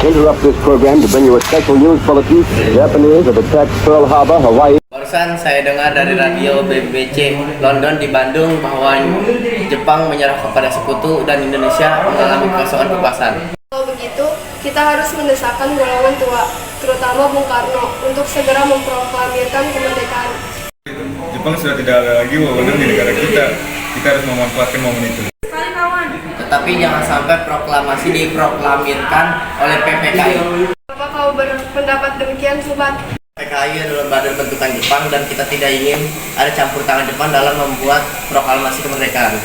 interrupt this program to bring you a special news bulletin. Japanese have attacked Pearl Harbor, Hawaii. Barusan saya dengar dari radio BBC London di Bandung bahwa Jepang menyerah kepada sekutu dan Indonesia mengalami kekosongan kekuasaan. Kalau begitu, kita harus mendesakkan golongan tua, terutama Bung Karno, untuk segera memproklamirkan kemerdekaan. Jepang sudah tidak ada lagi wewenang di negara kita. Kita harus memanfaatkan momen itu. Tetapi jangan sampai proklamasi diproklamirkan oleh PPKI. Apa kau berpendapat demikian, Sobat? PPKI adalah badan bentukan Jepang dan kita tidak ingin ada campur tangan Jepang dalam membuat proklamasi kemerdekaan.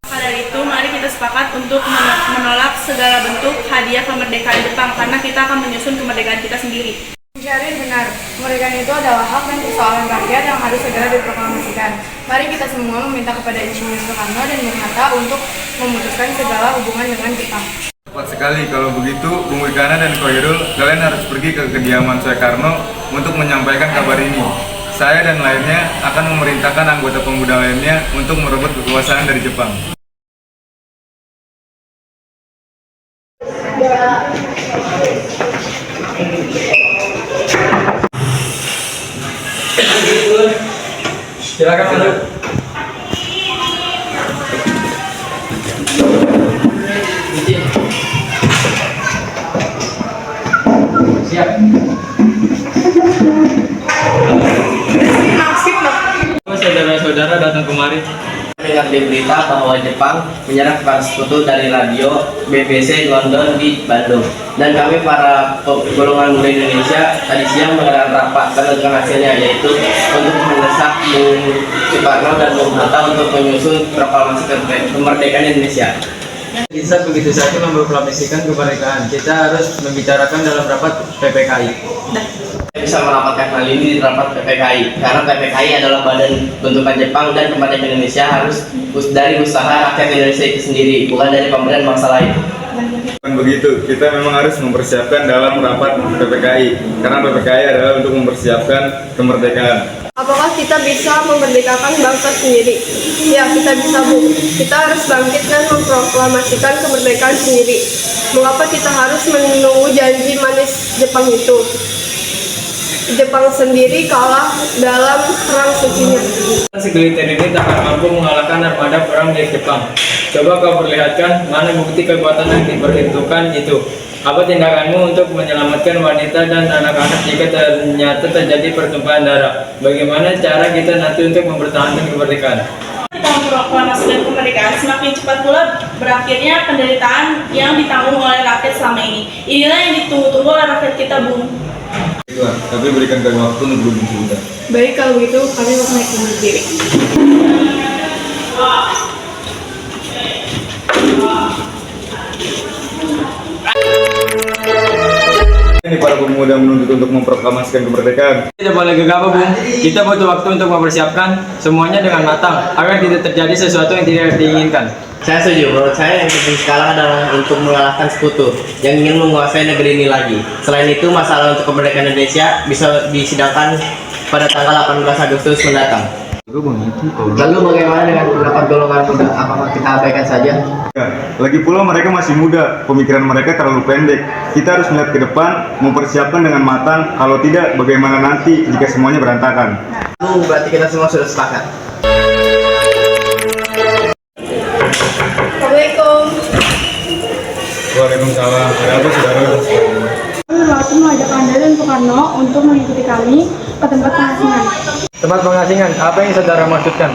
Maka dari itu, mari kita sepakat untuk menolak segala bentuk hadiah kemerdekaan Jepang karena kita akan menyusun kemerdekaan kita sendiri. Syarif benar, kemerdekaan itu adalah hak dan persoalan rakyat yang harus segera diproklamasikan. Mari kita semua meminta kepada Insinyur Soekarno dan Bung Hatta untuk memutuskan segala hubungan dengan Jepang. Tepat sekali, kalau begitu Bung Wikana dan Koirul, kalian harus pergi ke kediaman Soekarno untuk menyampaikan kabar ini. Saya dan lainnya akan memerintahkan anggota pemuda lainnya untuk merebut kekuasaan dari Jepang. Silakan masuk. Siap. Saudara-saudara datang kemari. Dengar di berita bahwa Jepang menyerah kepada sekutu dari radio BBC London di Bandung, dan kami para golongan muda Indonesia tadi siang mengadakan rapat dengan hasilnya, yaitu untuk mendesak Bung Soekarno dan Bung Hatta untuk menyusun proklamasi kemerdekaan Indonesia. Bisa begitu saja memproklamasikan kemerdekaan. Kita harus membicarakan dalam rapat PPKI. Saya bisa merapatkan hal ini di rapat PPKI karena PPKI adalah badan bentukan Jepang dan kemerdekaan Indonesia harus dari usaha rakyat Indonesia itu sendiri, bukan dari pemberian bangsa lain. Bukan begitu, kita memang harus mempersiapkan dalam rapat PPKI karena PPKI adalah untuk mempersiapkan kemerdekaan. Apakah kita bisa memerdekakan bangsa sendiri? Ya, kita bisa, Bu. Kita harus bangkit dan memproklamasikan kemerdekaan sendiri. Mengapa kita harus menunggu janji manis Jepang itu? Jepang sendiri kalah dalam perang sucinya. Segelintir ini tak akan mampu mengalahkan armada perang dari Jepang. Coba kau perlihatkan mana bukti kekuatan yang diperhitungkan itu. Apa tindakanmu untuk menyelamatkan wanita dan anak-anak jika ternyata terjadi pertumpahan darah? Bagaimana cara kita nanti untuk mempertahankan kemerdekaan? Kita memproklamasikan kemerdekaan, semakin cepat pula berakhirnya penderitaan yang ditanggung oleh rakyat selama ini. Inilah yang ditunggu-tunggu oleh rakyat kita, Bung. Baiklah, tapi berikan kami waktu untuk berhubung sebentar. Baik, kalau begitu kami mau naik sendiri. Ini para pemuda menuntut untuk memproklamasikan kemerdekaan. Tidak boleh gegabah, Bung. Kita butuh waktu untuk mempersiapkan semuanya dengan matang agar tidak terjadi sesuatu yang tidak diinginkan. Saya setuju, menurut saya yang penting sekarang adalah untuk mengalahkan sekutu yang ingin menguasai negeri ini lagi. Selain itu, masalah untuk kemerdekaan Indonesia bisa disidangkan pada tanggal 18 Agustus mendatang. Lalu bagaimana dengan pendapat golongan muda? Apakah kita abaikan saja? Ya, lagi pula mereka masih muda, pemikiran mereka terlalu pendek. Kita harus melihat ke depan, mempersiapkan dengan matang. Kalau tidak, bagaimana nanti jika semuanya berantakan? Berarti kita semua sudah sepakat. Assalamualaikum. Waalaikumsalam. Ada apa, saudara? Kami berhasil mengajak Anda dan Soekarno untuk mengikuti kami ke tempat pengasingan. Tempat pengasingan, apa yang saudara maksudkan?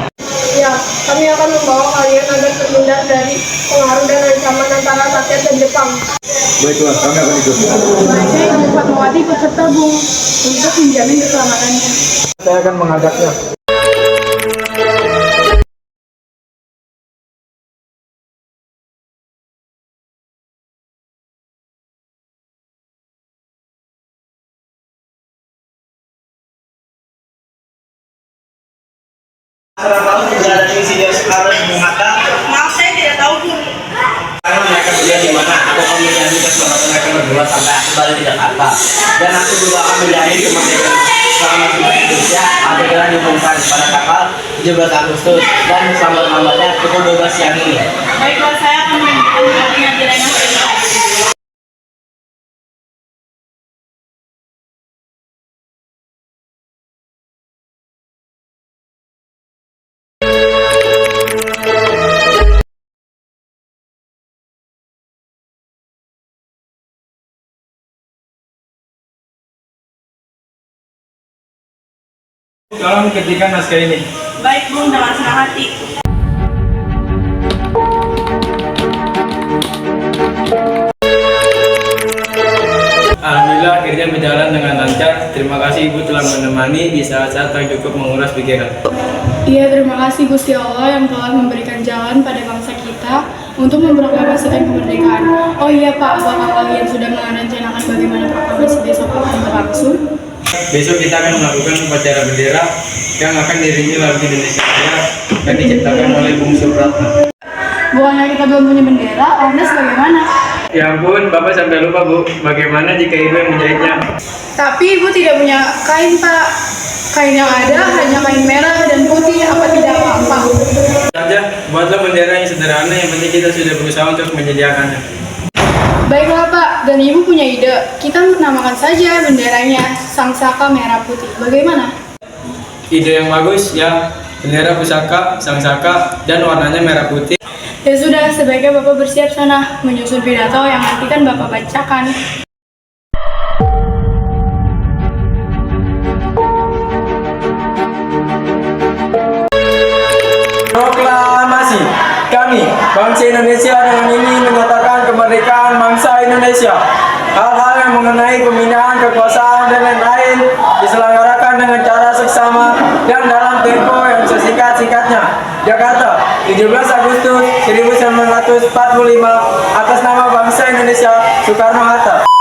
Ya, kami akan membawa kalian agar terhindar dari pengaruh dan ancaman antara rakyat dan Jepang. Baiklah, kami akan ikut. Sebaiknya Ibu Fatmawati ikut serta, Bung, untuk menjamin keselamatannya. Saya akan mengajaknya. Kalau tidak ada Insinyur Soekarno dan Bung Hatta, Maaf, saya tidak tahu, Bung. karena mereka berdua di mana aku akan menjamin keselamatan mereka berdua sampai aku balik di Jakarta, dan aku juga akan menjamin kemerdekaan selama Indonesia apabila diumumkan pada tanggal 17 Agustus dan selamat-lambatnya pukul 12 siang ini. Baiklah, saya akan menunjukkan di Tolong ketikkan naskah ini. Baik Bung, dengan senang hati. Alhamdulillah akhirnya berjalan dengan lancar. Terima kasih Ibu telah menemani di saat-saat yang cukup menguras pikiran. Iya, terima kasih Gusti Allah yang telah memberikan jalan pada bangsa kita untuk memproklamasikan kemerdekaan. Oh iya Pak, apakah kalian sudah merencanakan bagaimana proklamasi besok akan berlangsung? Besok kita akan melakukan upacara bendera yang akan dirinci lagu Indonesia Raya yang diciptakan oleh Bung Supratna. Bukannya kita belum punya bendera, lantas bagaimana? Ya ampun, Bapak sampai lupa Bu, bagaimana jika Ibu yang menjahitnya? Tapi Ibu tidak punya kain Pak. Kain yang ada hanya kain merah dan putih, apa tidak apa-apa? Saja, buatlah bendera yang sederhana, yang penting kita sudah berusaha untuk menyediakannya. Baiklah Pak, dan Ibu punya ide. Kita namakan saja benderanya Sang Saka Merah Putih. Bagaimana? Ide yang bagus ya, bendera pusaka, sang saka, dan warnanya merah putih. Ya sudah, sebaiknya Bapak bersiap sana menyusun pidato yang nanti kan Bapak bacakan. Proklamasi. Kami, bangsa Indonesia dengan ini menyatakan kemerdekaan bangsa Indonesia. Hal-hal yang mengenai pembinaan kekuasaan dan lain-lain diselenggarakan dengan cara seksama dan dalam tempo yang sesingkat-singkatnya. Jakarta, 17 Agustus 1945, atas nama bangsa Indonesia, Soekarno-Hatta.